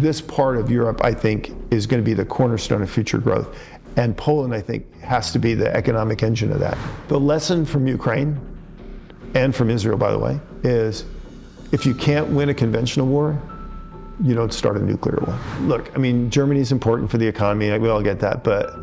this part of Europe, I think, is going to be the cornerstone of future growth. And Poland, I think, has to be the economic engine of that. The lesson from Ukraine, and from Israel, by the way, is if you can't win a conventional war, you don't start a nuclear war. Look, I mean, Germany is important for the economy, we all get that, but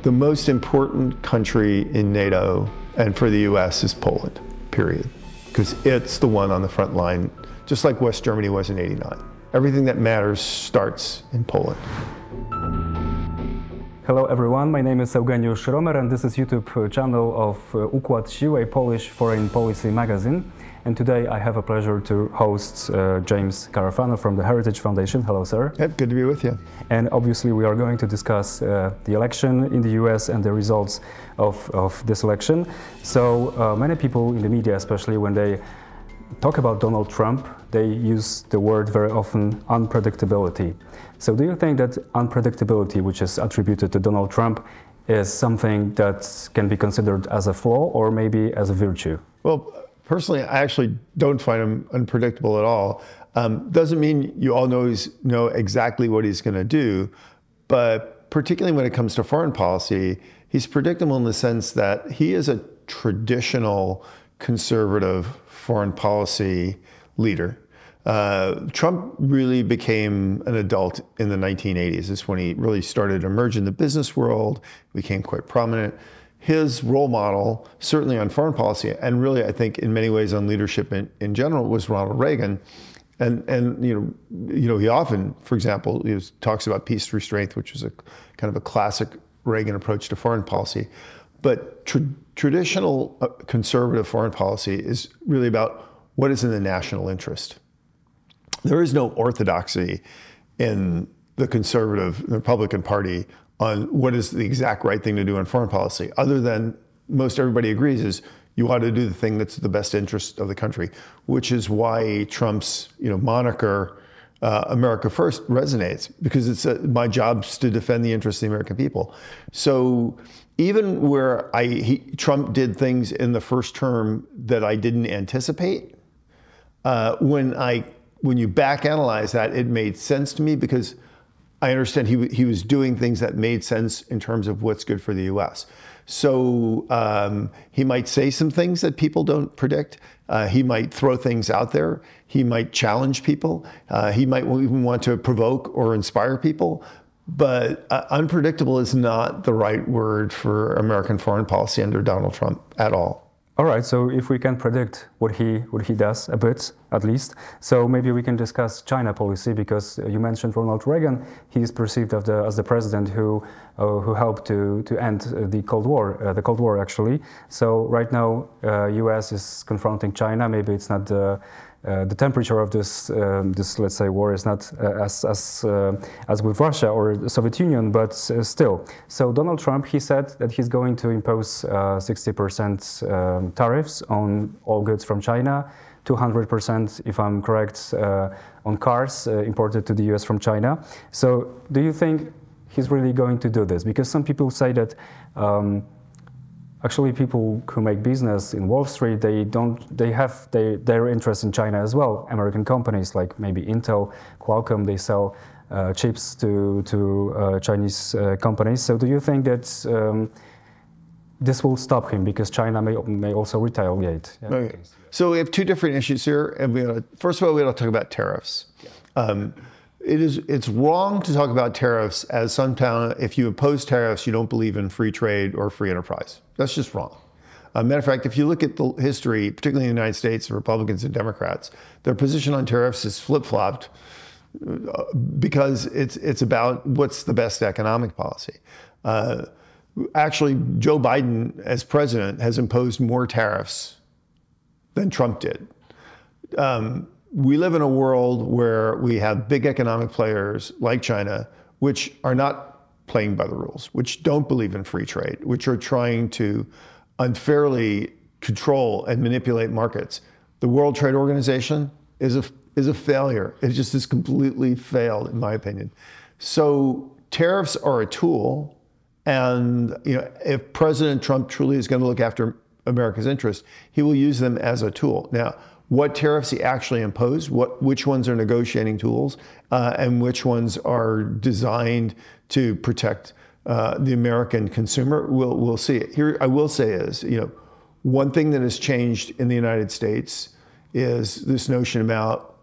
the most important country in NATO and for the US is Poland, period. Because it's the one on the front line, just like West Germany was in '89. Everything that matters starts in Poland. Hello everyone, my name is Eugeniusz Romer and this is YouTube channel of Układ Sił, a Polish foreign policy magazine. And today I have a pleasure to host James Carafano from the Heritage Foundation. Hello, sir. Yep, good to be with you. And obviously we are going to discuss the election in the US and the results of this election. So many people in the media, especially when they talk about Donald Trump, they use the word very often unpredictability. So do you think that unpredictability, which is attributed to Donald Trump, is something that can be considered as a flaw or maybe as a virtue? Well, personally, I actually don't find him unpredictable at all. Doesn't mean you always know exactly what he's going to do, but particularly when it comes to foreign policy, he's predictable in the sense that he is a traditional conservative foreign policy leader. Trump really became an adult in the 1980s. It's when he really started to emerge in the business world, became quite prominent. His role model, certainly on foreign policy, and really I think in many ways on leadership in general, was Ronald Reagan. And you know, he often, for example, talks about peace through strength, which is a kind of a classic Reagan approach to foreign policy. But traditional conservative foreign policy is really about what is in the national interest. There is no orthodoxy in the conservative Republican Party on what is the exact right thing to do in foreign policy, other than most everybody agrees is you ought to do the thing that's the best interest of the country, which is why Trump's moniker, America First, resonates, because it's my job to defend the interests of the American people. So even where Trump did things in the first term that I didn't anticipate, when you back analyze that, it made sense to me because I understand he was doing things that made sense in terms of what's good for the U.S. So he might say some things that people don't predict. He might throw things out there. He might challenge people. He might even want to provoke or inspire people. But unpredictable is not the right word for American foreign policy under Donald Trump at all. All right, so if we can predict what he does a bit, at least, so maybe we can discuss China policy, because you mentioned Ronald Reagan. He is perceived as the president who helped to end the Cold War actually. So right now, U.S. is confronting China. Maybe it's not the temperature of this let's say war is not as with Russia or the Soviet Union, but still. So Donald Trump, he said that he's going to impose 60% tariffs on all goods from China, 200%, if I'm correct, on cars imported to the US from China. So do you think he's really going to do this? Because some people say that actually, people who make business in Wall Street, they have their interest in China as well. American companies like maybe Intel, Qualcomm, they sell chips to Chinese companies. So do you think that this will stop him because China may also retaliate? Yeah. Okay. So we have two different issues here. And first of all, we got to talk about tariffs. It's wrong to talk about tariffs as somehow if you impose tariffs, you don't believe in free trade or free enterprise. That's just wrong. Matter of fact, if you look at the history, particularly in the United States, Republicans and Democrats, their position on tariffs is flip-flopped because it's about what's the best economic policy. Actually, Joe Biden, as president, has imposed more tariffs than Trump did. We live in a world where we have big economic players like China, which are not playing by the rules, which don't believe in free trade, which are trying to unfairly control and manipulate markets. The World Trade Organization is a failure. It just has completely failed, in my opinion. So tariffs are a tool, and if President Trump truly is going to look after America's interests, he will use them as a tool. Now, what tariffs he actually imposed, which ones are negotiating tools, and which ones are designed to protect the American consumer. We'll see it. Here, I will say is, one thing that has changed in the United States is this notion about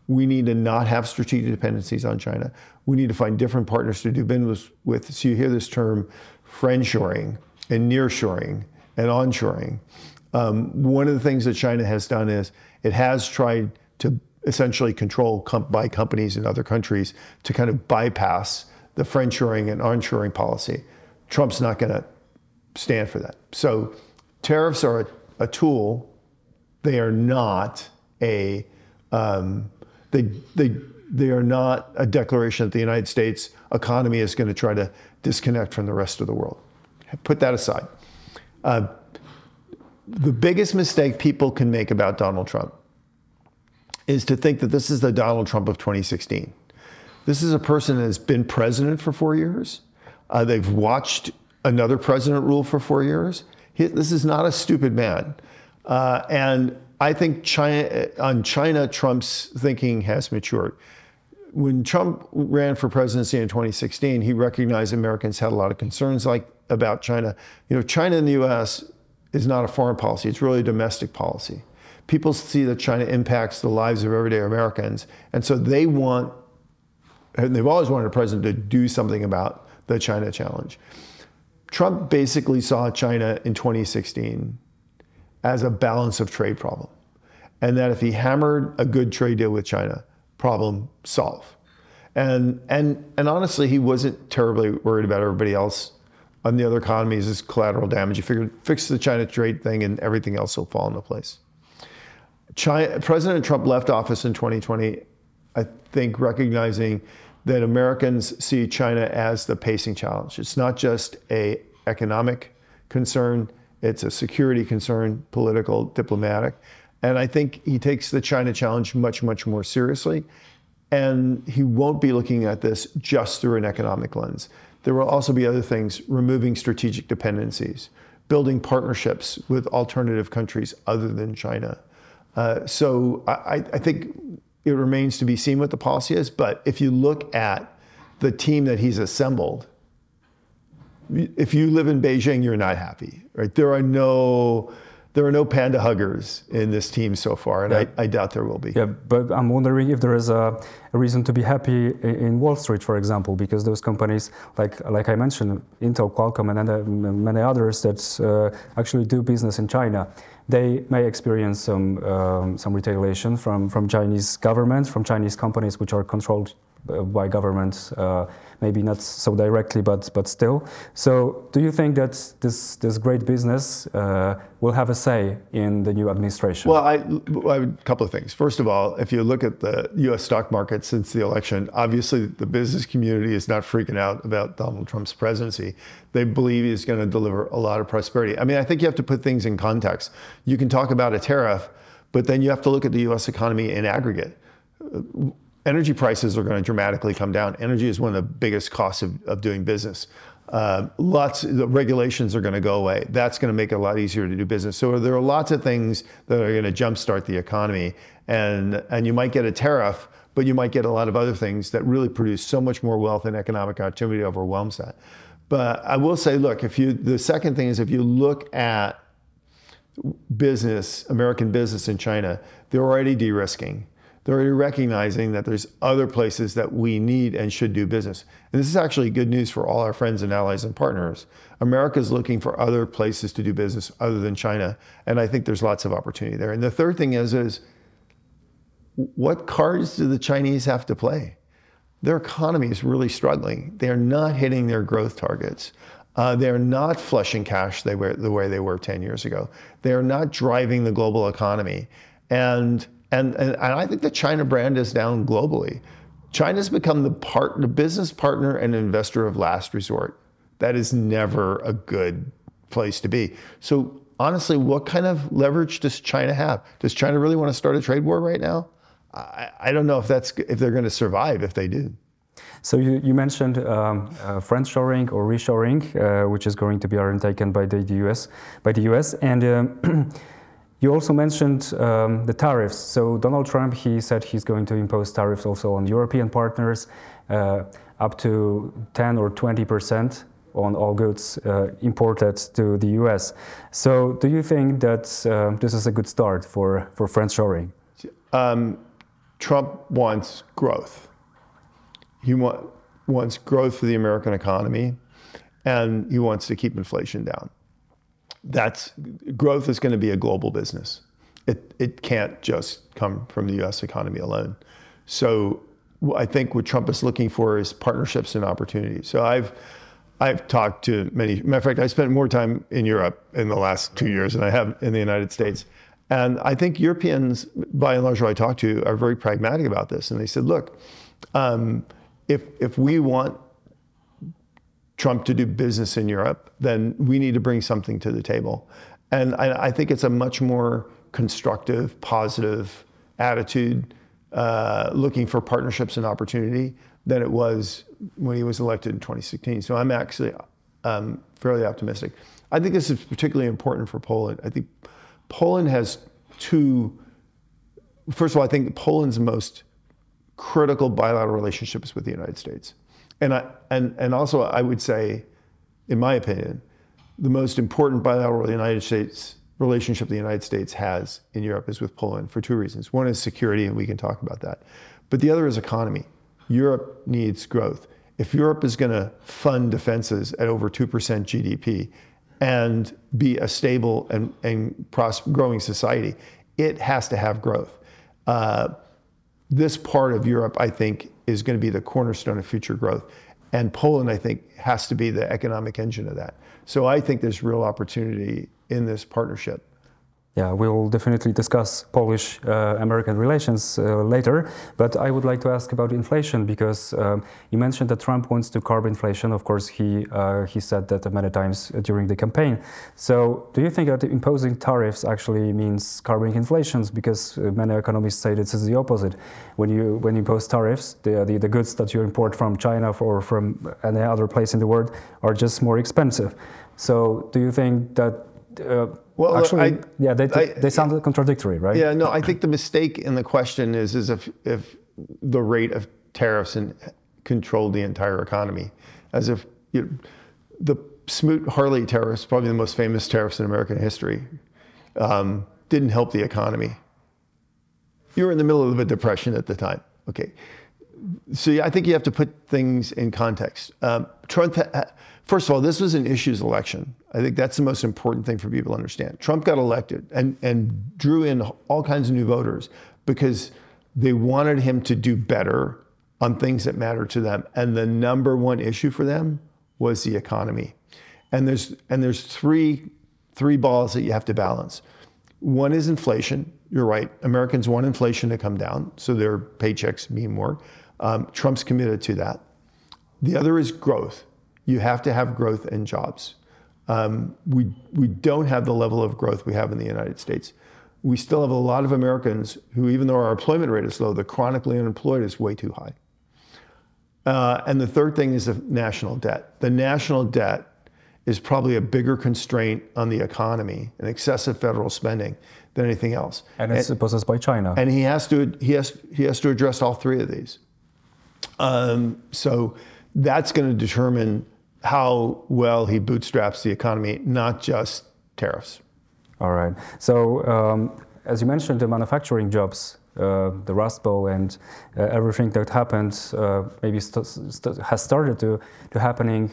we need to not have strategic dependencies on China. We need to find different partners to do business with. So you hear this term friendshoring and nearshoring and onshoring. One of the things that China has done is it has tried to essentially control by companies in other countries to kind of bypass the friendshoring and onshoring policy. Trump's not going to stand for that. So tariffs are a tool. They are not a they are not a declaration that the United States economy is going to try to disconnect from the rest of the world. Put that aside. The biggest mistake people can make about Donald Trump is to think that this is the Donald Trump of 2016. This is a person that has been president for 4 years. They've watched another president rule for 4 years. This is not a stupid man. And I think China, Trump's thinking has matured. When Trump ran for presidency in 2016, he recognized Americans had a lot of concerns about China. China in the U.S. is not a foreign policy. It's really a domestic policy. People see that China impacts the lives of everyday Americans. And so they've always wanted a president to do something about the China challenge. Trump basically saw China in 2016 as a balance of trade problem. And that if he hammered a good trade deal with China, problem solved. And honestly, he wasn't terribly worried about everybody else on the other economies as collateral damage. He figured fix the China trade thing and everything else will fall into place. President Trump left office in 2020, I think, recognizing that Americans see China as the pacing challenge. It's not just an economic concern, it's a security concern, political, diplomatic. And I think he takes the China challenge much, much more seriously. And he won't be looking at this just through an economic lens. There will also be other things, removing strategic dependencies, building partnerships with alternative countries other than China. So I think it remains to be seen what the policy is. But if you look at the team that he's assembled, if you live in Beijing, you're not happy, right? There are no panda huggers in this team so far, and yeah. I doubt there will be. Yeah, but I'm wondering if there is a reason to be happy in Wall Street, for example, because those companies, like I mentioned, Intel, Qualcomm, and many others that actually do business in China, they may experience some retaliation from Chinese government, from Chinese companies which are controlled by governments, maybe not so directly, but still. So do you think that this great business will have a say in the new administration? Well, a couple of things. First of all, if you look at the U.S. stock market since the election, obviously the business community is not freaking out about Donald Trump's presidency. They believe he's going to deliver a lot of prosperity. I mean, I think you have to put things in context. You can talk about a tariff, but then you have to look at the U.S. economy in aggregate. Energy prices are going to dramatically come down. Energy is one of the biggest costs of doing business. The regulations are going to go away. That's going to make it a lot easier to do business. So there are lots of things that are going to jumpstart the economy. And you might get a tariff, but you might get a lot of other things that really produce so much more wealth and economic activity overwhelms that. But I will say, look, the second thing is if you look at business, American business in China, they're already de-risking. They're already recognizing that there's other places that we need and should do business. And this is actually good news for all our friends and allies and partners. America's looking for other places to do business other than China. And I think there's lots of opportunity there. And the third thing is what cards do the Chinese have to play? Their economy is really struggling. They're not hitting their growth targets. They're not flushing cash the way they were 10 years ago. They're not driving the global economy. And I think the China brand is down globally. China's become the business partner and investor of last resort. That is never a good place to be. So honestly, what kind of leverage does China have? Does China really want to start a trade war right now? I don't know if they're going to survive if they do. So you mentioned friendshoring or reshoring, which is going to be undertaken by the US, and You also mentioned the tariffs. So Donald Trump, he said he's going to impose tariffs also on European partners, up to 10 or 20% on all goods imported to the US. So do you think that this is a good start for friendshoring? Trump wants growth. He wants growth for the American economy, and he wants to keep inflation down. Growth is going to be a global business. It can't just come from the US economy alone. So I think what Trump is looking for is partnerships and opportunities. So I've talked to many, matter of fact, I spent more time in Europe in the last 2 years than I have in the United States. And I think Europeans, by and large, who I talk to, are very pragmatic about this. And they said, look, if we want Trump to do business in Europe, then we need to bring something to the table. And I think it's a much more constructive, positive attitude, looking for partnerships and opportunity than it was when he was elected in 2016. So I'm actually fairly optimistic. I think this is particularly important for Poland. I think Poland has first of all, I think Poland's most critical bilateral relationship is with the United States. And also I would say, in my opinion, the most important bilateral relationship the United States has in Europe is with Poland for two reasons. One is security, and we can talk about that. But the other is economy. Europe needs growth. If Europe is going to fund defenses at over 2% GDP and be a stable and growing society, it has to have growth. This part of Europe, I think, is going to be the cornerstone of future growth. And Poland, I think, has to be the economic engine of that. So I think there's real opportunity in this partnership. Yeah, we'll definitely discuss Polish-American relations later, but I would like to ask about inflation, because you mentioned that Trump wants to curb inflation. Of course, he said that many times during the campaign. So do you think that imposing tariffs actually means curbing inflation? Because many economists say this is the opposite. When you impose tariffs, the goods that you import from China or from any other place in the world are just more expensive. So do you think that well, actually, they sound contradictory, right? Yeah, no, I think the mistake in the question is if the rate of tariffs controlled the entire economy, as if the Smoot-Hawley tariffs, probably the most famous tariffs in American history, didn't help the economy. You were in the middle of a depression at the time. Okay, so I think you have to put things in context. Trump, first of all, this was an issues election. I think that's the most important thing for people to understand. Trump got elected and drew in all kinds of new voters because they wanted him to do better on things that matter to them. And the number one issue for them was the economy. And there's three balls that you have to balance. One is inflation. You're right. Americans want inflation to come down, so their paychecks mean more. Trump's committed to that. The other is growth. You have to have growth and jobs. We don't have the level of growth we have in the United States. We still have a lot of Americans who, even though our employment rate is low, the chronically unemployed is way too high. And the third thing is the national debt. The national debt is probably a bigger constraint on the economy and excessive federal spending than anything else. And it's possessed by China. And he has to address all three of these. So that's going to determine how well he bootstraps the economy, not just tariffs. All right. So as you mentioned, the manufacturing jobs, the Rust Bowl and everything that happened maybe has started to happening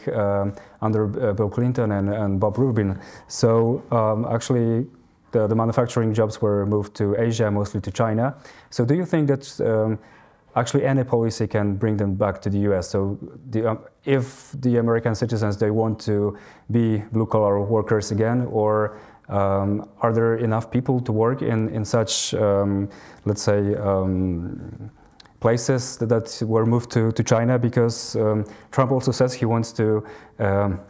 under Bill Clinton and Bob Rubin. So actually the manufacturing jobs were moved to Asia, mostly to China. So do you think that actually any policy can bring them back to the US? So if the American citizens, they want to be blue-collar workers again, or are there enough people to work in such, let's say, places that were moved to China? Because Trump also says he wants to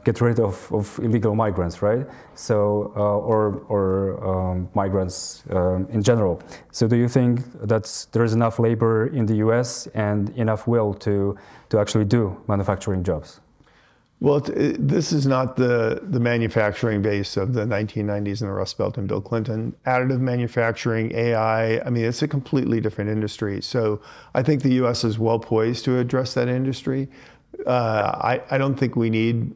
get rid of illegal migrants, right? So, or migrants in general. So do you think that there is enough labor in the US and enough will to actually do manufacturing jobs? Well, this is not the manufacturing base of the 1990s and the Rust Belt and Bill Clinton. Additive manufacturing, AI, I mean, it's a completely different industry. So I think the U.S. is well poised to address that industry. I don't think we need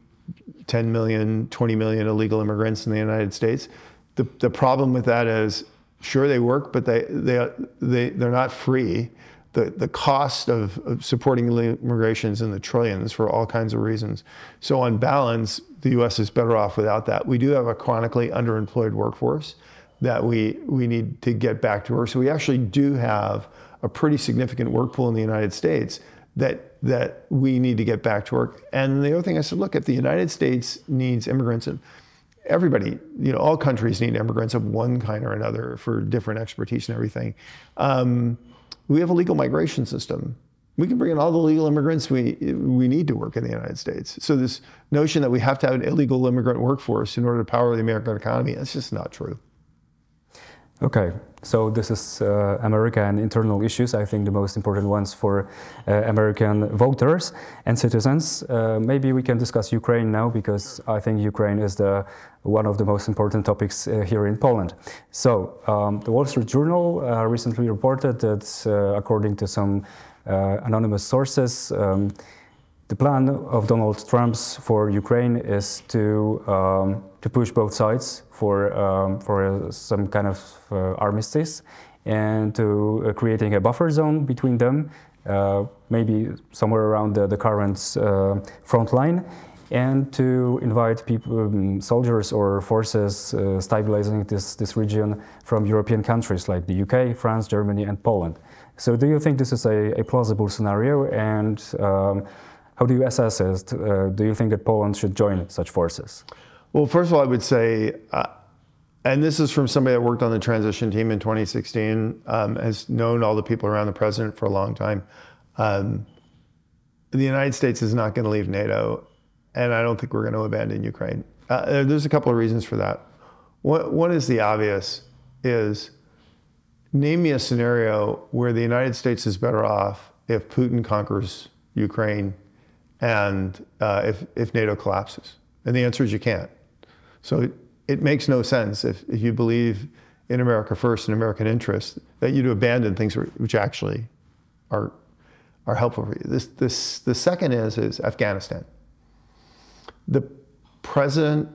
10 million, 20 million illegal immigrants in the United States. The problem with that is, sure, they work, but they're not free. The cost of supporting illegal immigration is in the trillions for all kinds of reasons. So on balance, the U.S. is better off without that. We do have a chronically underemployed workforce that we need to get back to work. So we actually do have a pretty significant work pool in the United States that we need to get back to work. And the other thing I said, look, if the United States needs immigrants, and everybody, all countries need immigrants of one kind or another for different expertise and everything. We have a legal migration system. We can bring in all the legal immigrants we need to work in the United States. So this notion that we have to have an illegal immigrant workforce in order to power the American economy, that's just not true. Okay, so this is America and internal issues, I think the most important ones for American voters and citizens. Maybe we can discuss Ukraine now, because I think Ukraine is one of the most important topics here in Poland. So the Wall Street Journal recently reported that according to some anonymous sources, the plan of Donald Trump's for Ukraine is to push both sides for some kind of armistice, and to creating a buffer zone between them, maybe somewhere around the current front line, and to invite people, soldiers or forces stabilizing this region from European countries like the UK, France, Germany, and Poland. So do you think this is a plausible scenario, and how do you assess it? Do you think that Poland should join such forces? Well, first of all, I would say, and this is from somebody that worked on the transition team in 2016, has known all the people around the president for a long time. The United States is not going to leave NATO, and I don't think we're going to abandon Ukraine. There's a couple of reasons for that. One is the obvious, is name me a scenario where the United States is better off if Putin conquers Ukraine and if NATO collapses. And the answer is you can't. So it makes no sense if you believe in America first and American interests that you'd abandon things which actually are helpful for you. The second is Afghanistan. The president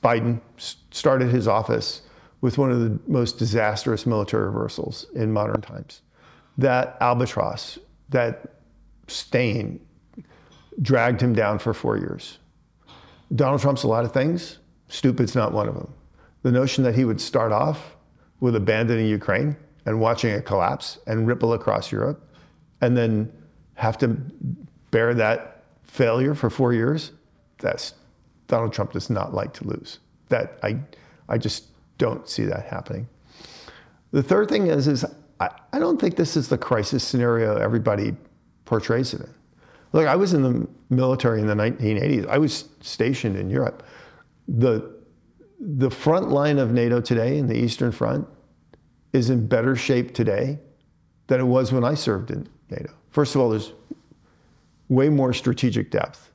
Biden started his office with one of the most disastrous military reversals in modern times. That albatross, that stain, dragged him down for 4 years. Donald Trump's a lot of things. Stupid's not one of them. The notion that he would start off with abandoning Ukraine and watching it collapse and ripple across Europe, and then have to bear that failure for 4 years, Donald Trump does not like to lose. I just don't see that happening. The third thing is I don't think this is the crisis scenario everybody portrays it in. Look, I was in the military in the 1980s. I was stationed in Europe. The front line of NATO today, in the Eastern Front, is in better shape today than it was when I served in NATO. First of all, there's way more strategic depth.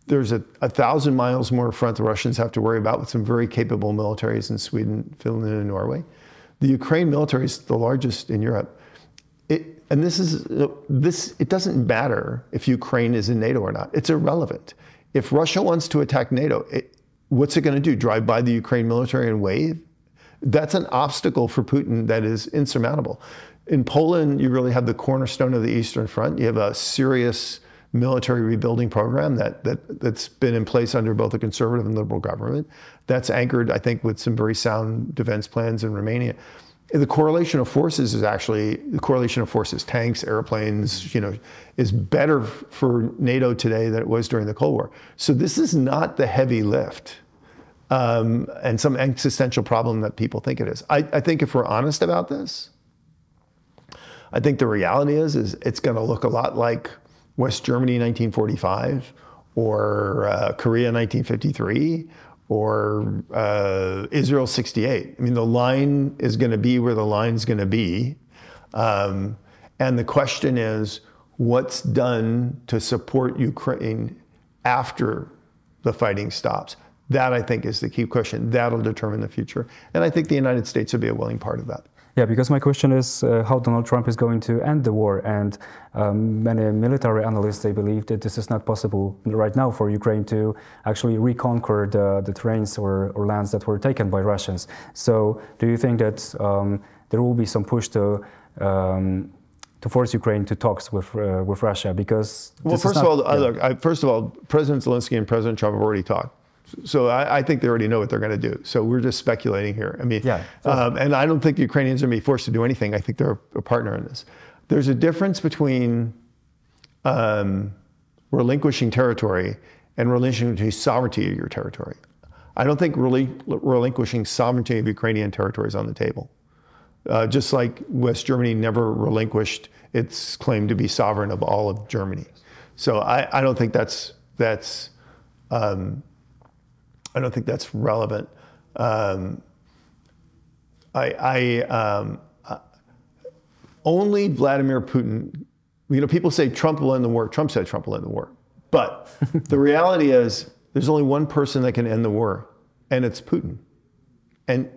There's 1,000 miles more front the Russians have to worry about, with some very capable militaries in Sweden, Finland, and Norway. The Ukraine military is the largest in Europe. It doesn't matter if Ukraine is in NATO or not. It's irrelevant. If Russia wants to attack NATO, what's it going to do? Drive by the Ukraine military and wave? That's an obstacle for Putin that is insurmountable. In Poland, you really have the cornerstone of the Eastern Front. You have a serious military rebuilding program that's been in place under both a conservative and liberal government. That's anchored, I think, with some very sound defense plans in Romania. The correlation of forces is actually, tanks, airplanes, is better for NATO today than it was during the Cold War. So this is not the heavy lift and some existential problem that people think it is. I think if we're honest about this, I think the reality is it's going to look a lot like West Germany 1945 or Korea 1953. Or Israel 68. I mean, the line is going to be where the line's going to be. And the question is, what's done to support Ukraine after the fighting stops. That, I think, is the key question. That'll determine the future. And I think the United States will be a willing part of that. Yeah, because my question is how Donald Trump is going to end the war. And many military analysts, they believe that this is not possible right now for Ukraine to actually reconquer the terrains or lands that were taken by Russians. So do you think that there will be some push to force Ukraine to talks with Russia? Because well, first of all, President Zelensky and President Trump have already talked. So I think they already know what they're going to do. So we're just speculating here. I mean, yeah, and I don't think the Ukrainians are going to be forced to do anything. I think they're a partner in this. There's a difference between relinquishing territory and relinquishing sovereignty of your territory. I don't think relinquishing sovereignty of Ukrainian territory is on the table. Just like West Germany never relinquished its claim to be sovereign of all of Germany. So I don't think that's I don't think that's relevant. Only Vladimir Putin, you know, people say Trump will end the war. Trump said Trump will end the war. But the reality is there's only one person that can end the war, and it's Putin. And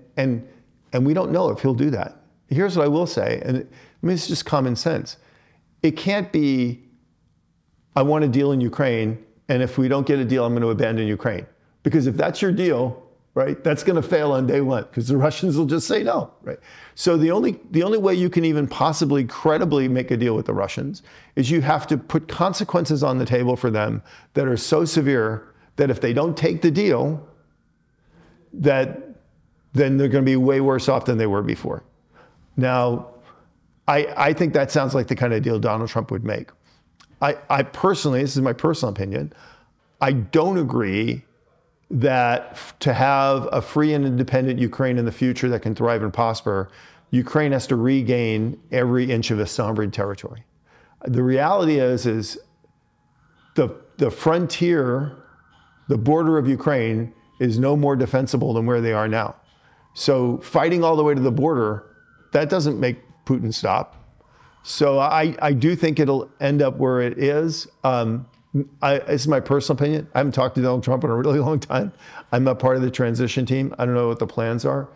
we don't know if he'll do that. Here's what I will say, and I mean, it's just common sense. It can't be, I want a deal in Ukraine, and if we don't get a deal, I'm going to abandon Ukraine. Because if that's your deal, right, that's going to fail on day one, because the Russians will just say no, right? So the only way you can even possibly credibly make a deal with the Russians is you have to put consequences on the table for them that are so severe that if they don't take the deal, then they're going to be way worse off than they were before. Now, I think that sounds like the kind of deal Donald Trump would make. I personally, this is my personal opinion, I don't agree that to have a free and independent Ukraine in the future that can thrive and prosper, Ukraine has to regain every inch of its sovereign territory. The reality is the frontier, the border of Ukraine is no more defensible than where they are now. So fighting all the way to the border, that doesn't make Putin stop. So I do think it'll end up where it is. This is my personal opinion. I haven't talked to Donald Trump in a really long time. I'm not part of the transition team. I don't know what the plans are.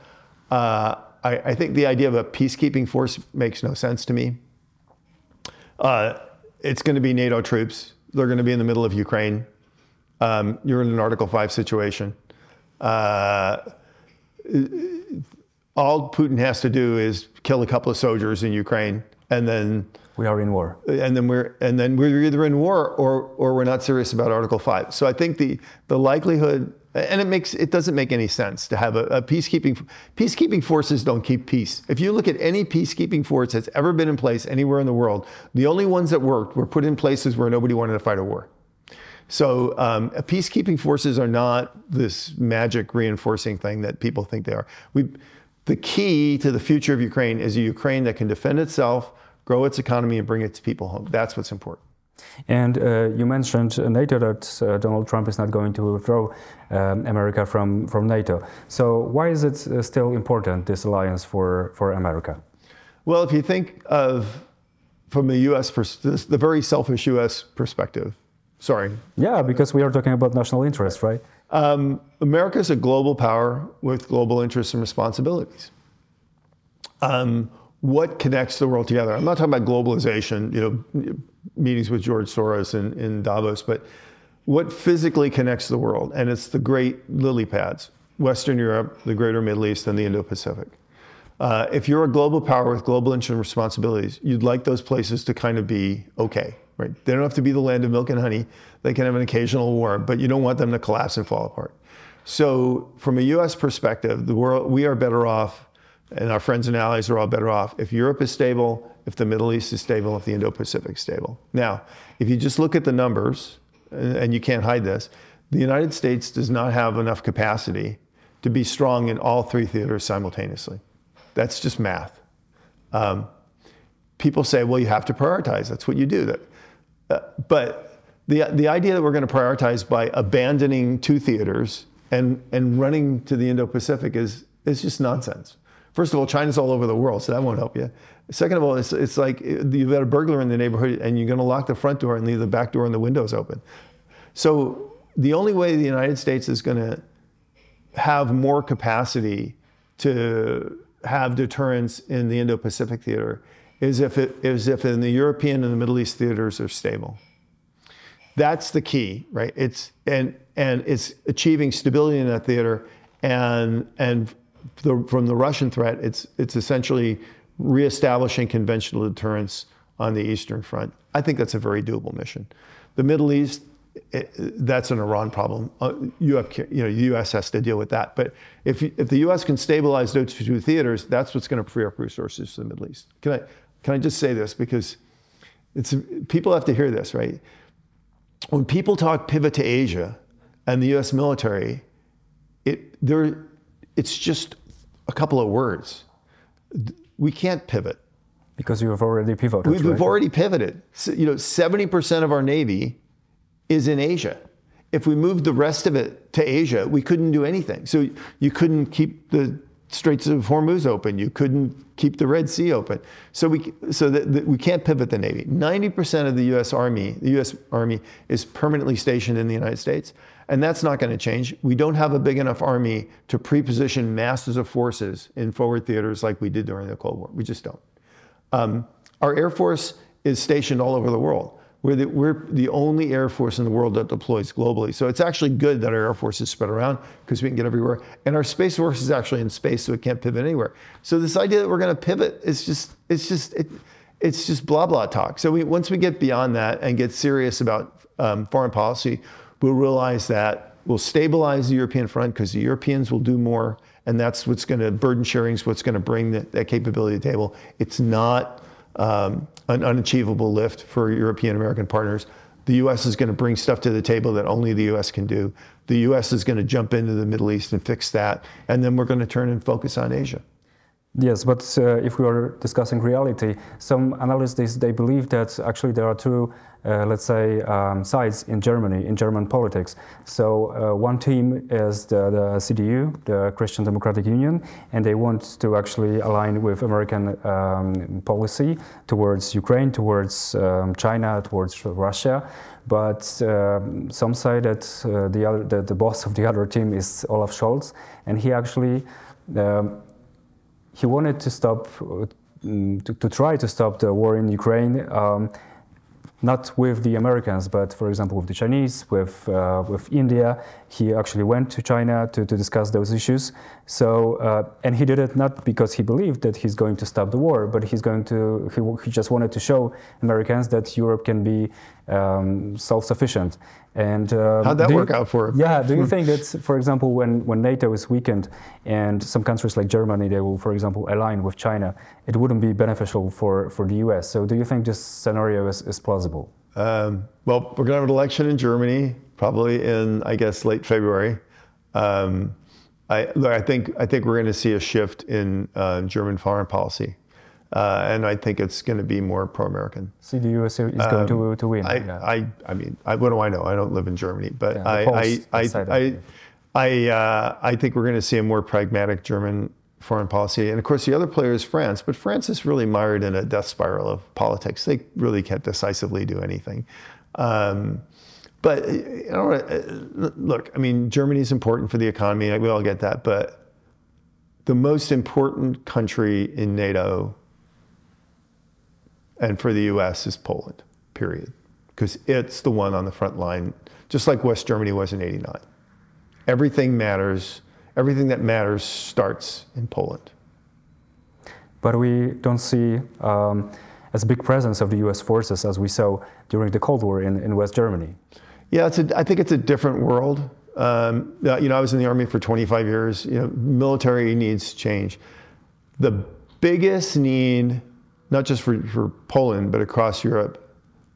I think the idea of a peacekeeping force makes no sense to me. It's going to be NATO troops. They're going to be in the middle of Ukraine. You're in an Article 5 situation. All Putin has to do is kill a couple of soldiers in Ukraine, and then we are in war. And then we're either in war or we're not serious about Article 5. So I think the likelihood, and it doesn't make any sense to have a peacekeeping forces don't keep peace. If you look at any peacekeeping force that's ever been in place anywhere in the world, the only ones that worked were put in places where nobody wanted to fight a war. So peacekeeping forces are not this magic reinforcing thing that people think they are. The key to the future of Ukraine is a Ukraine that can defend itself, grow its economy, and bring its people home. That's what's important. And you mentioned NATO, that Donald Trump is not going to withdraw America from NATO. So why is it still important, this alliance for America? Well, if you think of, from the U.S., the very selfish U.S. perspective, sorry. Yeah, because we are talking about national interest, right? America is a global power with global interests and responsibilities. What connects the world together? I'm not talking about globalization, meetings with George Soros in Davos, but what physically connects the world? And it's the great lily pads, Western Europe, the greater Middle East, and the Indo-Pacific. If you're a global power with global interests and responsibilities, you'd like those places to kind of be okay, right? They don't have to be the land of milk and honey. They can have an occasional war, but you don't want them to collapse and fall apart. So from a U.S. perspective, the world, we are better off, and our friends and allies are all better off if Europe is stable, if the Middle East is stable, if the Indo-Pacific is stable. Now, if you just look at the numbers, and you can't hide this, the United States does not have enough capacity to be strong in all three theaters simultaneously. That's just math. People say, well, you have to prioritize. That's what you do. But the idea that we're going to prioritize by abandoning two theaters and running to the Indo-Pacific is just nonsense. First of all, China's all over the world, so that won't help you. Second of all, it's like you've got a burglar in the neighborhood and you're going to lock the front door and leave the back door and the windows open. So the only way the United States is going to have more capacity to have deterrence in the Indo-Pacific theater is if in the European and the Middle East theaters are stable. That's the key, right? It's achieving stability in that theater, and from the Russian threat, it's essentially reestablishing conventional deterrence on the Eastern Front. I think that's a very doable mission. The Middle East, that's an Iran problem. The U.S. has to deal with that. But if the U.S. can stabilize those two theaters, that's what's going to free up resources to the Middle East. Can I just say this, because people have to hear this, right? When people talk pivot to Asia and the U.S. military, it's just a couple of words. We can't pivot. Because you have already pivoted, We've right? already pivoted. So, 70% of our Navy is in Asia. If we moved the rest of it to Asia, we couldn't do anything. So you couldn't keep the Straits of Hormuz open. You couldn't keep the Red Sea open. So we can't pivot the Navy. 90% of the U.S. Army is permanently stationed in the United States, and that's not going to change. We don't have a big enough army to pre-position masses of forces in forward theaters like we did during the Cold War. We just don't. Our Air Force is stationed all over the world. We're the only Air Force in the world that deploys globally. So it's actually good that our Air Force is spread around because we can get everywhere. And our Space Force is actually in space, so it can't pivot anywhere. So this idea that we're going to pivot is just blah, blah talk. So once we get beyond that and get serious about foreign policy, we'll realize that we'll stabilize the European front because the Europeans will do more. And that's what's going to, burden sharing is what's going to bring that capability to the table. It's not an unachievable lift for European American partners. The U.S. is going to bring stuff to the table that only the U.S. can do. The U.S. is going to jump into the Middle East and fix that. And then we're going to turn and focus on Asia. Yes, but if we are discussing reality, some analysts, they believe that actually there are two, let's say, sides in Germany, in German politics. So one team is the CDU, the Christian Democratic Union, and they want to actually align with American policy towards Ukraine, towards China, towards Russia. But some say that the boss of the other team is Olaf Scholz, and he actually he wanted to stop, to try to stop the war in Ukraine, not with the Americans, but for example with the Chinese, with India. He actually went to China to discuss those issues. So, and he did it not because he believed that he's going to stop the war, but he just wanted to show Americans that Europe can be self-sufficient. And how'd that work out for him? Yeah, do you think that, for example, when NATO is weakened and some countries like Germany, they will, for example, align with China, it wouldn't be beneficial for the US? So do you think this scenario is plausible? Well, we're going to have an election in Germany, probably in, I guess, late February. I think we're going to see a shift in German foreign policy. And I think it's going to be more pro-American. CDU is going to win. I mean, what do I know? I don't live in Germany, but yeah, I think we're going to see a more pragmatic German foreign policy. And of course, the other player is France, but France is really mired in a death spiral of politics. They really can't decisively do anything. But look, I mean, Germany is important for the economy. We all get that, but the most important country in NATO and for the US is Poland, period. Because it's the one on the front line, just like West Germany was in '89. Everything matters. Everything that matters starts in Poland. But we don't see as big presence of the US forces as we saw during the Cold War in West Germany. Yeah, I think it's a different world. I was in the Army for 25 years. Military needs change. The biggest need, not just for Poland, but across Europe,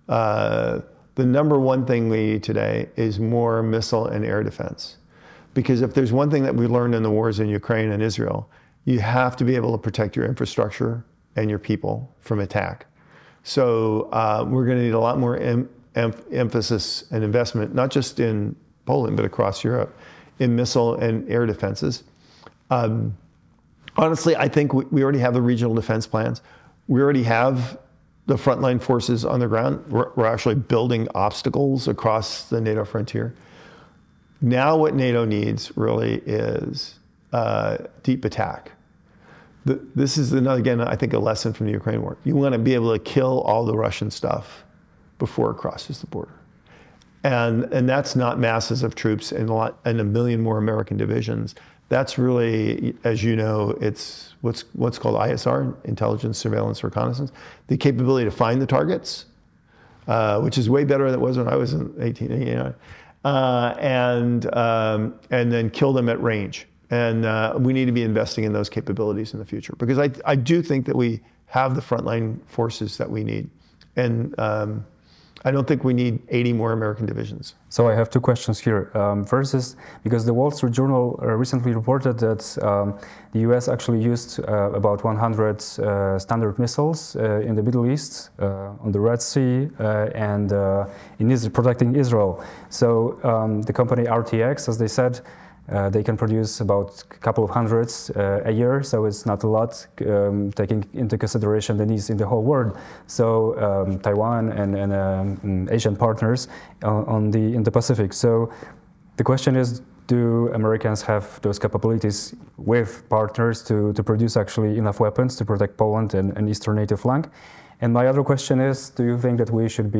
the number one thing we need today is more missile and air defense. Because if there's one thing that we learned in the wars in Ukraine and Israel, you have to be able to protect your infrastructure and your people from attack. So we're going to need a lot more emphasis and investment, not just in Poland, but across Europe, in missile and air defenses. Honestly, I think we already have the regional defense plans. We already have the frontline forces on the ground. We're actually building obstacles across the NATO frontier. Now what NATO needs really is deep attack. This is, again, I think, a lesson from the Ukraine war. You want to be able to kill all the Russian stuff before it crosses the border. And that's not masses of troops and a million more American divisions. That's really, as you know, it's what's called ISR, intelligence, surveillance, reconnaissance, the capability to find the targets, which is way better than it was when I was in 1889, and then kill them at range. And we need to be investing in those capabilities in the future, because I do think that we have the frontline forces that we need. And I don't think we need 80 more American divisions. So I have two questions here. First is, because the Wall Street Journal recently reported that the US actually used about 100 standard missiles in the Middle East, on the Red Sea, and in protecting Israel. So the company RTX, as they said, they can produce about a couple of hundreds a year, so it's not a lot, taking into consideration the needs in the whole world. So Taiwan and Asian partners in the Pacific. So the question is, do Americans have those capabilities with partners to produce actually enough weapons to protect Poland and eastern NATO flank? And my other question is, do you think that we should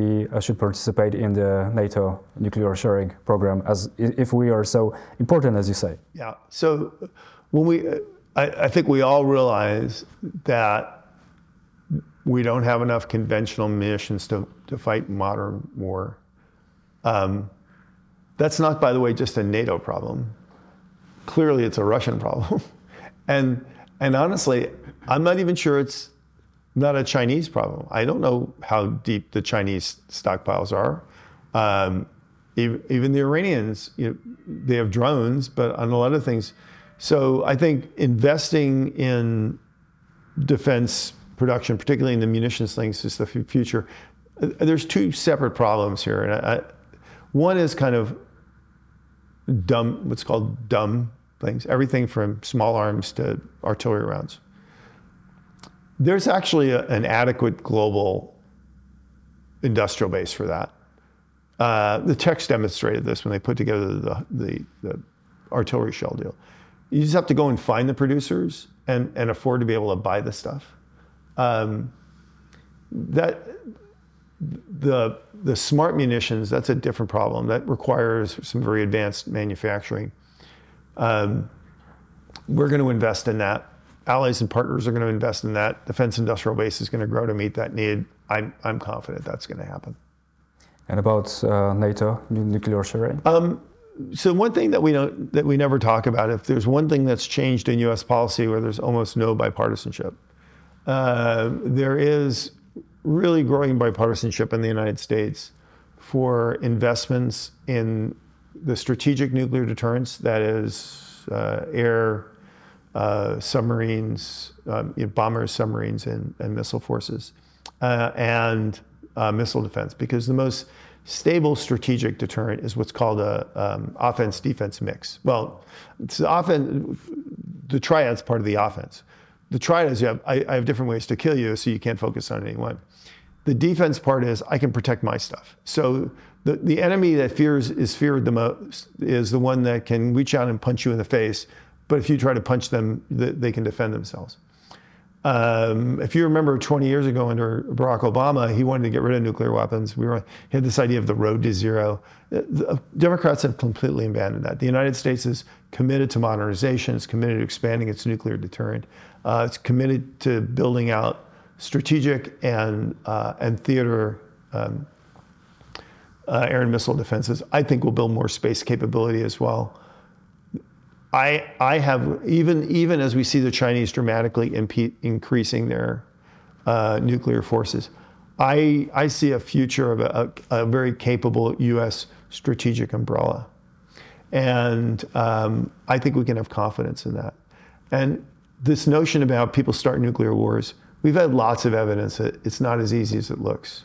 participate in the NATO nuclear sharing program, as if we are so important as you say? Yeah. So when I think we all realize that we don't have enough conventional munitions to fight modern war. That's not, by the way, just a NATO problem. Clearly, it's a Russian problem. and honestly, I'm not even sure it's not a Chinese problem. I don't know how deep the Chinese stockpiles are. Even the Iranians, they have drones, but on a lot of things. So I think investing in defense production, particularly in the munitions things, is the future. There's two separate problems here. And one is kind of dumb, what's called dumb things, everything from small arms to artillery rounds. There's actually an adequate global industrial base for that. The Czechs demonstrated this when they put together the artillery shell deal. You just have to go and find the producers and afford to be able to buy the stuff. The smart munitions, that's a different problem. That requires some very advanced manufacturing. We're going to invest in that. Allies and partners are going to invest in that. Defense industrial base is going to grow to meet that need. I'm confident that's going to happen. And about NATO nuclear sharing? So one thing that we never talk about, if there's one thing that's changed in U.S. policy where there's almost no bipartisanship, there is really growing bipartisanship in the United States for investments in the strategic nuclear deterrence, that is air, submarines, bombers, submarines, and missile forces, and missile defense. Because the most stable strategic deterrent is what's called a offense-defense mix. Well, it's the triad's part of the offense. The triad is I have different ways to kill you, so you can't focus on any one. The defense part is I can protect my stuff. So the enemy that is feared the most is the one that can reach out and punch you in the face. But if you try to punch them, they can defend themselves. If you remember 20 years ago under Barack Obama, he wanted to get rid of nuclear weapons. He had this idea of the road to zero. The Democrats have completely abandoned that. The United States is committed to modernization. It's committed to expanding its nuclear deterrent. It's committed to building out strategic and theater air and missile defenses. I think we'll build more space capability as well. I have, even as we see the Chinese dramatically increasing their nuclear forces, I see a future of a very capable U.S. strategic umbrella. And I think we can have confidence in that. And this notion about people start nuclear wars, we've had lots of evidence that it's not as easy as it looks.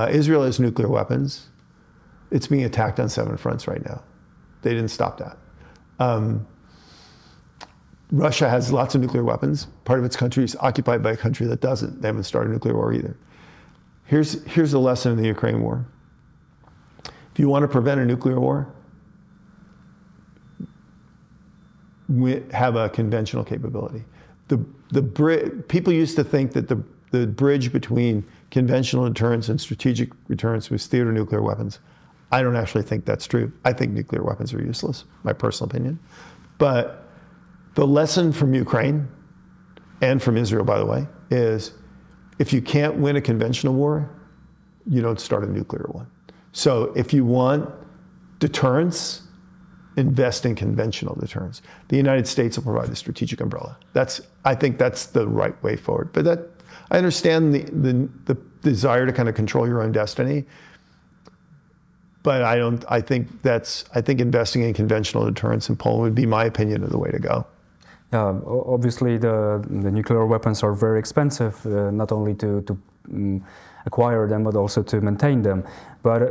Israel has nuclear weapons. It's being attacked on 7 fronts right now. They didn't stop that. Russia has lots of nuclear weapons. Part of its country is occupied by a country that doesn't. They haven't started a nuclear war either. Here's the lesson in the Ukraine war. If you want to prevent a nuclear war, we have a conventional capability. People used to think that the bridge between conventional deterrence and strategic deterrence was theater nuclear weapons. I don't actually think that's true. I think nuclear weapons are useless, my personal opinion. But the lesson from Ukraine, and from Israel, by the way, is if you can't win a conventional war, you don't start a nuclear one. So if you want deterrence, invest in conventional deterrence. The United States will provide the strategic umbrella. I think that's the right way forward. But I understand the desire to kind of control your own destiny. But I think investing in conventional deterrence in Poland would be my opinion of the way to go. Obviously, the nuclear weapons are very expensive, not only to acquire them, but also to maintain them. But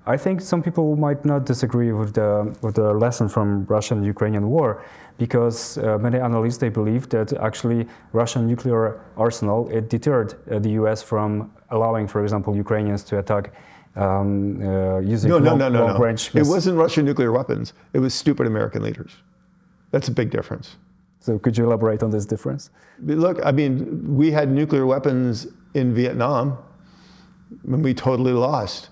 I think some people might not disagree with the lesson from Russian-Ukrainian war, because many analysts, they believe that actually Russian nuclear arsenal, it deterred the US from allowing, for example, Ukrainians to attack using long-range missiles. It wasn't Russian nuclear weapons. It was stupid American leaders. That's a big difference. So could you elaborate on this difference? Look, I mean, we had nuclear weapons in Vietnam, and we totally lost.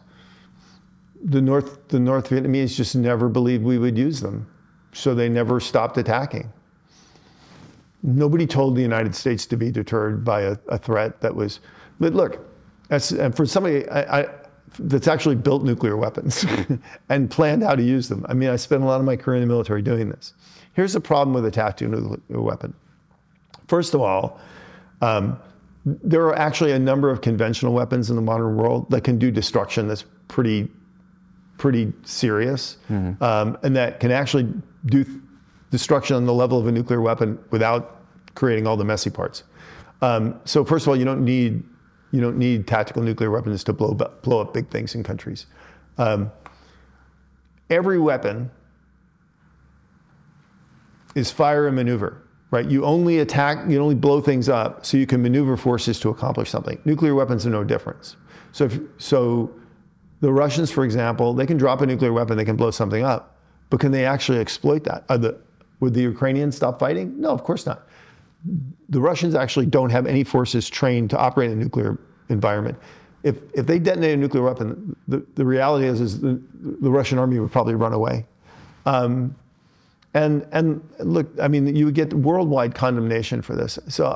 The North Vietnamese just never believed we would use them, so they never stopped attacking. Nobody told the United States to be deterred by a threat that was. But look, and for somebody that's actually built nuclear weapons and planned how to use them. I mean, I spent a lot of my career in the military doing this. Here's the problem with a tactical nuclear weapon. First of all, there are actually a number of conventional weapons in the modern world that can do destruction that's pretty serious, and that can actually do destruction on the level of a nuclear weapon without creating all the messy parts. So first of all, you don't need tactical nuclear weapons to blow up big things in countries. Every weapon is fire and maneuver, right? You only blow things up so you can maneuver forces to accomplish something. Nuclear weapons are no difference. So the Russians, for example, they can drop a nuclear weapon, they can blow something up, but can they actually exploit that? Would the Ukrainians stop fighting? No, of course not. The Russians actually don't have any forces trained to operate in a nuclear environment. If they detonate a nuclear weapon, the reality is the Russian army would probably run away. And look, I mean, you would get worldwide condemnation for this. So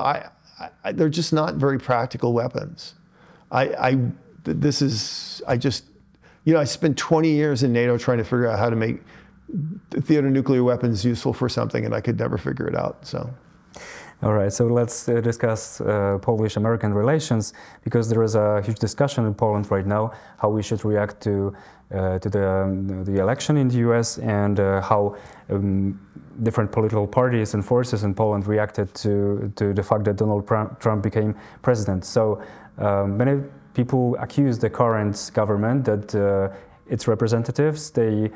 they're just not very practical weapons. I spent 20 years in NATO trying to figure out how to make theater nuclear weapons useful for something, and I could never figure it out. So. All right, so let's discuss Polish-American relations, because there is a huge discussion in Poland right now how we should react to the election in the US, and how different political parties and forces in Poland reacted to the fact that Donald Trump became president. So many people accuse the current government that its representatives, they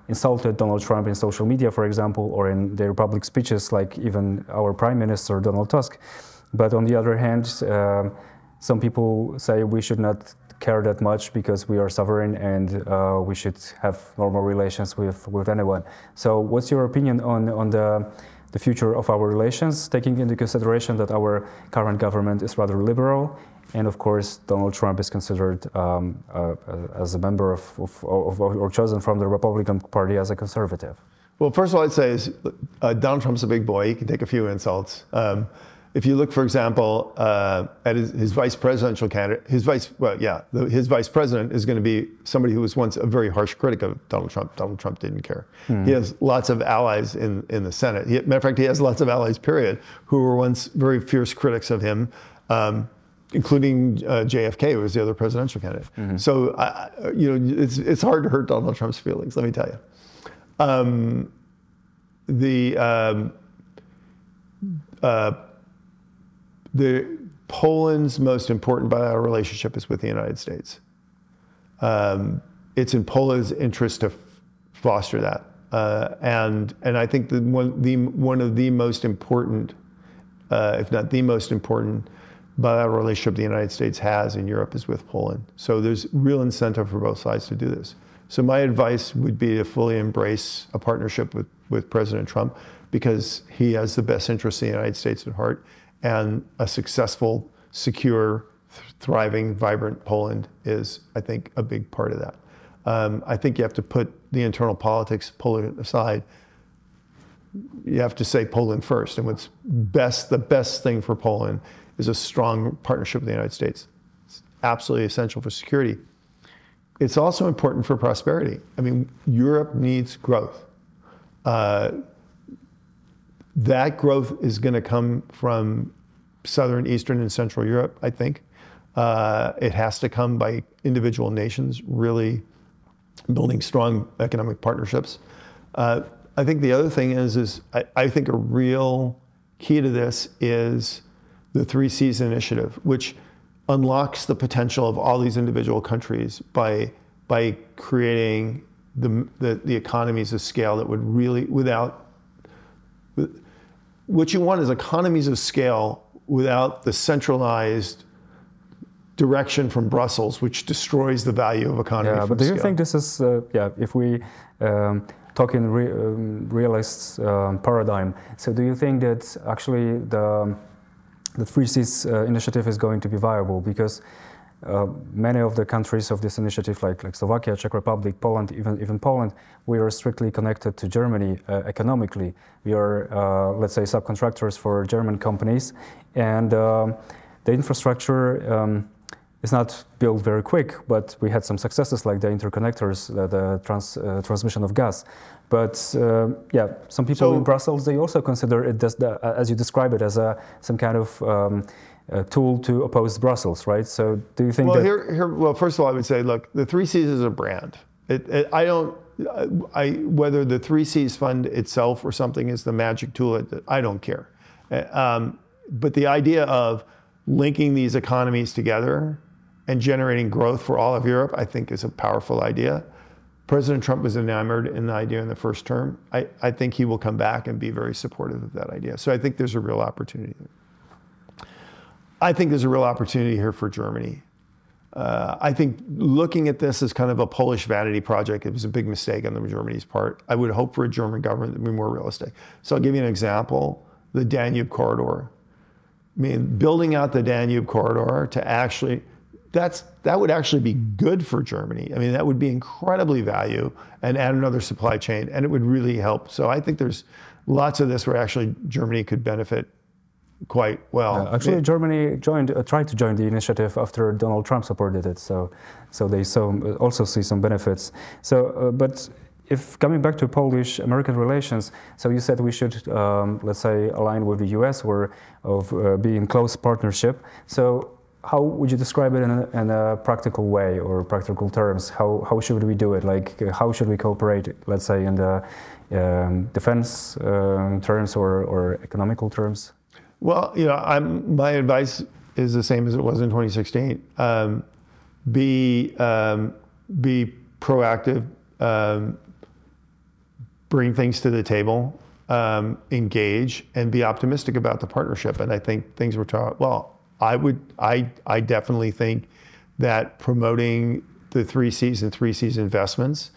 insulted Donald Trump in social media, for example, or in their public speeches, like even our Prime Minister, Donald Tusk. But on the other hand, some people say we should not care that much because we are sovereign, and we should have normal relations with anyone. So what's your opinion on the future of our relations, taking into consideration that our current government is rather liberal, and of course Donald Trump is considered as a member of or chosen from the Republican Party as a conservative? Well, first of all, I'd say is Donald Trump's a big boy. He can take a few insults. If you look, for example, at his vice presidential candidate, his vice president is going to be somebody who was once a very harsh critic of Donald Trump. Donald Trump didn't care. He has lots of allies in the Senate. Matter of fact, he has lots of allies, period, who were once very fierce critics of him, including JFK, who was the other presidential candidate. So, it's hard to hurt Donald Trump's feelings, let me tell you. Poland's most important bilateral relationship is with the United States. It's in Poland's interest to foster that. And I think that one of the most important, if not the most important, bilateral relationship the United States has in Europe is with Poland. So there's real incentive for both sides to do this. So my advice would be to fully embrace a partnership with President Trump, because he has the best interests of the United States at heart, and a successful, secure, thriving, vibrant Poland is, I think, a big part of that. I think you have to put the internal politics, Poland aside. You have to say Poland first. And the best thing for Poland is a strong partnership with the United States. It's absolutely essential for security. It's also important for prosperity. I mean, Europe needs growth. That growth is going to come from Southern, Eastern, and Central Europe, I think. It has to come by individual nations really building strong economic partnerships. I think the other thing is I think a real key to this is the 3 Cs initiative, which unlocks the potential of all these individual countries by creating the economies of scale that would really, what you want is economies of scale without the centralized direction from Brussels, which destroys the value of economy. Yeah, but do you think this is, if we talk in realist paradigm, so do you think that actually the 3 Cs initiative is going to be viable? Because many of the countries of this initiative, like Slovakia, Czech Republic, Poland, even Poland, we are strictly connected to Germany economically. We are, let's say, subcontractors for German companies, and the infrastructure is not built very quick, but we had some successes like the interconnectors, the transmission of gas. But some people in Brussels, they also consider it as you describe it, as some kind of tool to oppose Brussels, right? So do you think well, first of all, I would say, look, the 3 Cs is a brand. Whether the 3 Cs fund itself or something is the magic tool, I don't care. But the idea of linking these economies together and generating growth for all of Europe, I think is a powerful idea. President Trump was enamored in the idea in the first term. I think he will come back and be very supportive of that idea. So I think there's a real opportunity there. I think there's a real opportunity here for Germany. I think looking at this as kind of a Polish vanity project, it was a big mistake on Germany's part. I would hope for a German government to be more realistic. So I'll give you an example, the Danube corridor. I mean, building out the Danube corridor to actually, that would actually be good for Germany. I mean, that would be incredibly value and add another supply chain, and it would really help. So I think there's lots of this where actually Germany could benefit quite well. Actually, Germany tried to join the initiative after Donald Trump supported it, so they also see some benefits. So, but if coming back to Polish-American relations, so you said we should, let's say, align with the U.S. or be in close partnership. So how would you describe it in a practical way or practical terms? How should we do it? Like, how should we cooperate, let's say, in the defense terms or economical terms? Well, my advice is the same as it was in 2016. Be proactive, bring things to the table, engage, and be optimistic about the partnership. And I think things were taught well. I definitely think that promoting the 3 Cs and 3 Cs investments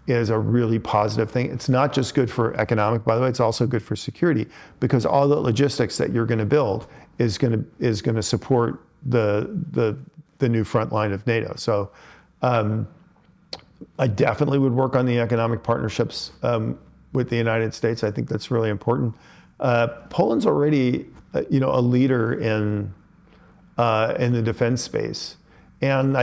is a really positive thing. It's not just good for economic, by the way, it's also good for security, because all the logistics that you're going to build is going to support the new front line of NATO. So I definitely would work on the economic partnerships with the United States. I think that's really important. Poland's already a leader in the defense space. And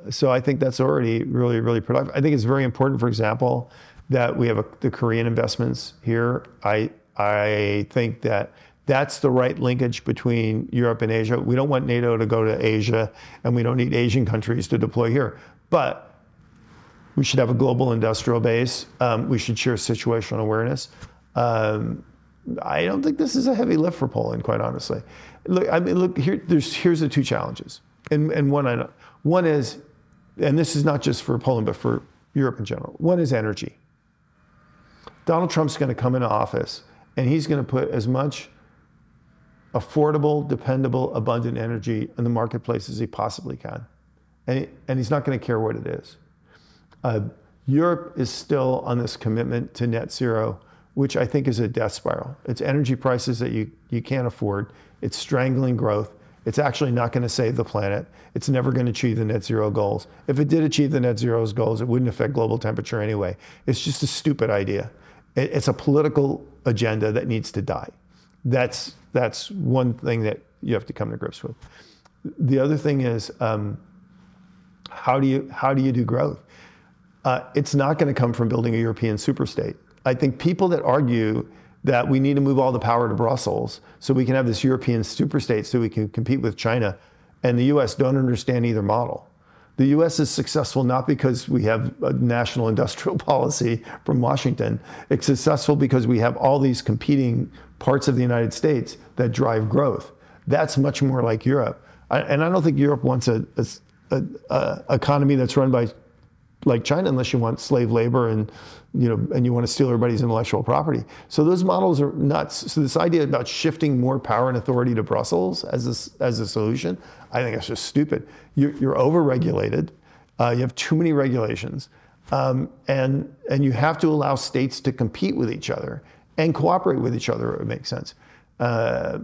so I think that's already really, really productive. I think it's very important, for example, that we have the Korean investments here. I think that's the right linkage between Europe and Asia. We don't want NATO to go to Asia, and we don't need Asian countries to deploy here. But we should have a global industrial base. We should share situational awareness. I don't think this is a heavy lift for Poland, quite honestly. Look, here's the 2 challenges, and one is, and this is not just for Poland, but for Europe in general. One is energy. Donald Trump's going to come into office, and he's going to put as much affordable, dependable, abundant energy in the marketplace as he possibly can. And he's not going to care what it is. Europe is still on this commitment to net zero, which I think is a death spiral. It's energy prices that you can't afford. It's strangling growth. It's actually not going to save the planet. It's never going to achieve the net zero goals. If it did achieve the net zero goals, it wouldn't affect global temperature anyway. It's just a stupid idea. It's a political agenda that needs to die. That's one thing that you have to come to grips with. The other thing is, how do you do growth? It's not going to come from building a European superstate. I think people that argue that we need to move all the power to Brussels so we can have this European superstate so we can compete with China and the US don't understand either model. The US is successful not because we have a national industrial policy from Washington. It's successful because we have all these competing parts of the United States that drive growth. That's much more like Europe. And I don't think Europe wants an economy that's run by like China unless you want slave labor and you want to steal everybody's intellectual property. So those models are nuts. So this idea about shifting more power and authority to Brussels as a solution, I think that's just stupid. You're over-regulated. You have too many regulations. And you have to allow states to compete with each other and cooperate with each other, it would make sense. Those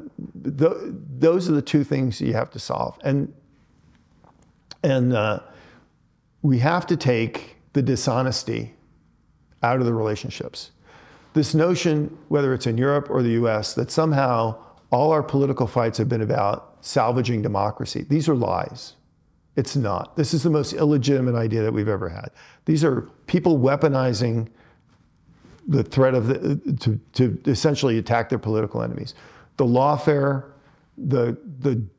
are the two things you have to solve. And we have to take the dishonesty out of the relationships. This notion, whether it's in Europe or the US, that somehow all our political fights have been about salvaging democracy. These are lies. It's not. This is the most illegitimate idea that we've ever had. These are people weaponizing the threat of to essentially attack their political enemies. The lawfare, the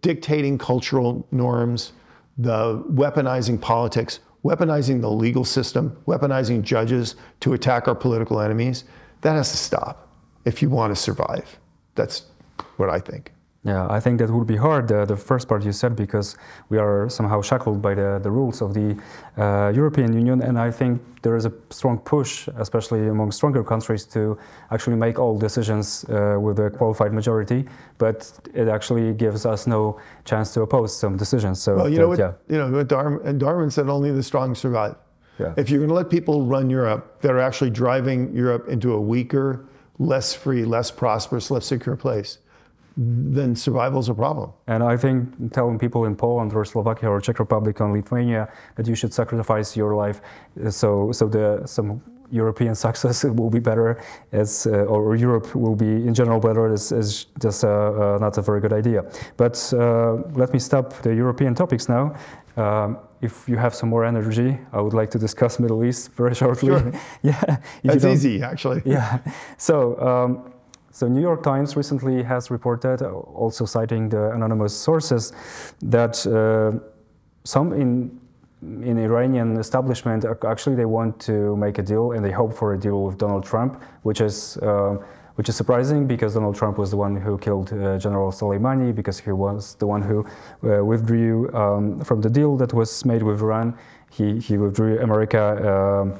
dictating cultural norms, the weaponizing politics, weaponizing the legal system, weaponizing judges to attack our political enemies, that has to stop if you want to survive. That's what I think. Yeah, I think that would be hard, the first part you said, because we are somehow shackled by the rules of the European Union, and I think there is a strong push, especially among stronger countries, to actually make all decisions with a qualified majority, but it actually gives us no chance to oppose some decisions. So, well, what Darwin said, only the strong survive. Yeah. If you're going to let people run Europe that are actually driving Europe into a weaker, less free, less prosperous, less secure place, then survival is a problem. And I think telling people in Poland or Slovakia or Czech Republic or Lithuania that you should sacrifice your life so some European success will be better, or Europe will be in general better, is just not a very good idea. But let me stop the European topics now. If you have some more energy, I would like to discuss Middle East very shortly. Sure. Yeah, that's easy, actually. Yeah. So New York Times recently has reported, also citing the anonymous sources, that some in Iranian establishment actually they want to make a deal and they hope for a deal with Donald Trump, which is surprising because Donald Trump was the one who killed General Soleimani, because he was the one who withdrew from the deal that was made with Iran. He withdrew America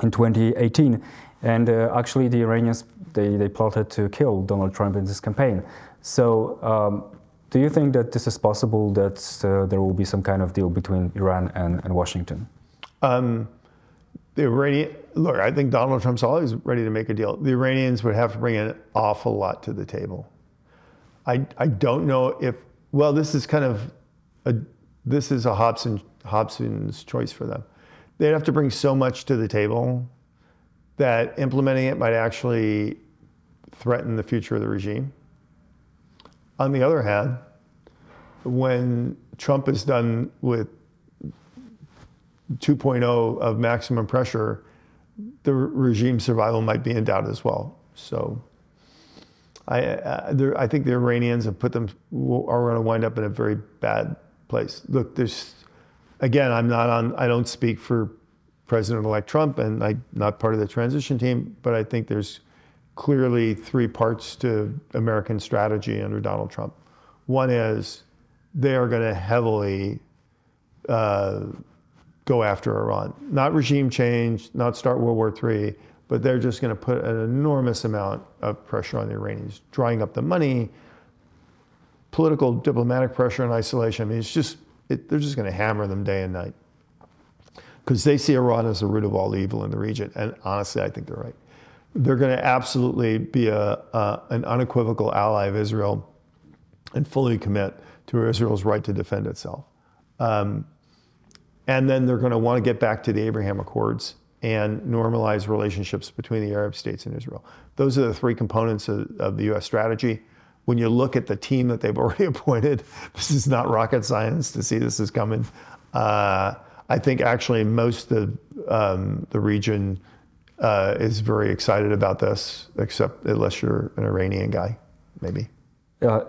in 2018. And actually, the Iranians, they plotted to kill Donald Trump in this campaign. So do you think that this is possible, that there will be some kind of deal between Iran and Washington? Look, I think Donald Trump's always ready to make a deal. The Iranians would have to bring an awful lot to the table. I don't know if, well, this is a Hobson's choice for them. They'd have to bring so much to the table that implementing it might actually threaten the future of the regime. On the other hand, when Trump is done with 2.0 of maximum pressure, the regime survival might be in doubt as well. So I think the Iranians have are going to wind up in a very bad place. Look, again, I don't speak for President-elect Trump, and I'm not part of the transition team, but I think there's clearly three parts to American strategy under Donald Trump. One is they are going to heavily go after Iran. Not regime change, not start World War III, but they're just going to put an enormous amount of pressure on the Iranians, drying up the money, political, diplomatic pressure and isolation. I mean, they're just going to hammer them day and night because they see Iran as the root of all evil in the region. And honestly, I think they're right. They're going to absolutely be an unequivocal ally of Israel and fully commit to Israel's right to defend itself. And then they're going to want to get back to the Abraham Accords and normalize relationships between the Arab states and Israel. Those are the three components of the U.S. strategy. When you look at the team that they've already appointed, this is not rocket science to see this is coming. I think actually most of the region is very excited about this, except unless you're an Iranian guy, maybe.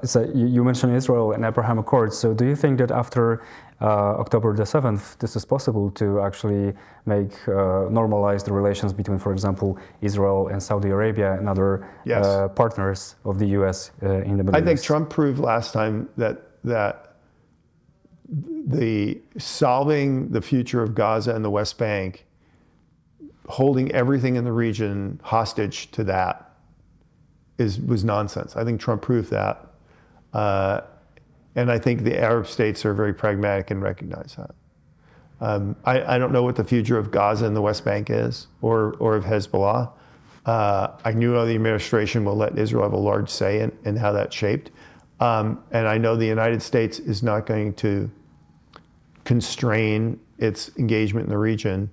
So you mentioned Israel and Abraham Accords. So do you think that after October the 7th, this is possible to actually make normalize the relations between, for example, Israel and Saudi Arabia and other partners of the U.S. in the Middle East? I think Trump proved last time that the solving the future of Gaza and the West Bank, holding everything in the region hostage to that, was nonsense. I think Trump proved that. And I think the Arab states are very pragmatic and recognize that. I don't know what the future of Gaza and the West Bank is, or of Hezbollah. I know the administration will let Israel have a large say in how that's shaped. And I know the United States is not going to constrain its engagement in the region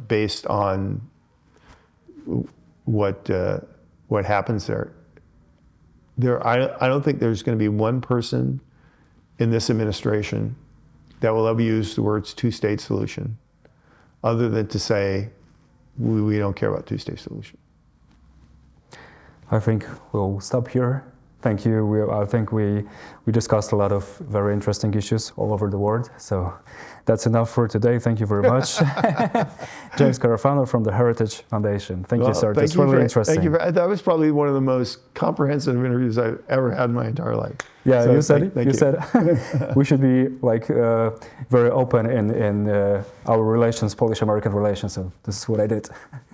based on what happens there. I don't think there's going to be one person in this administration that will ever use the words two-state solution, other than to say, we don't care about two-state solution. I think we'll stop here. Thank you. I think we discussed a lot of very interesting issues all over the world. So that's enough for today. Thank you very much. James Carafano from the Heritage Foundation. Thank you, sir. That's really interesting. Thank you. That was probably one of the most comprehensive interviews I've ever had in my entire life. Yeah, so you said it. You said we should be like very open in our relations, Polish-American relations. So this is what I did.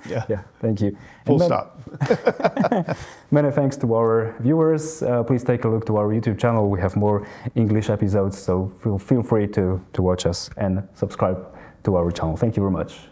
Yeah. Yeah. Thank you. Full stop. Many thanks to our viewers. Please take a look to our YouTube channel. We have more English episodes, so feel free to watch us and subscribe to our channel. Thank you very much.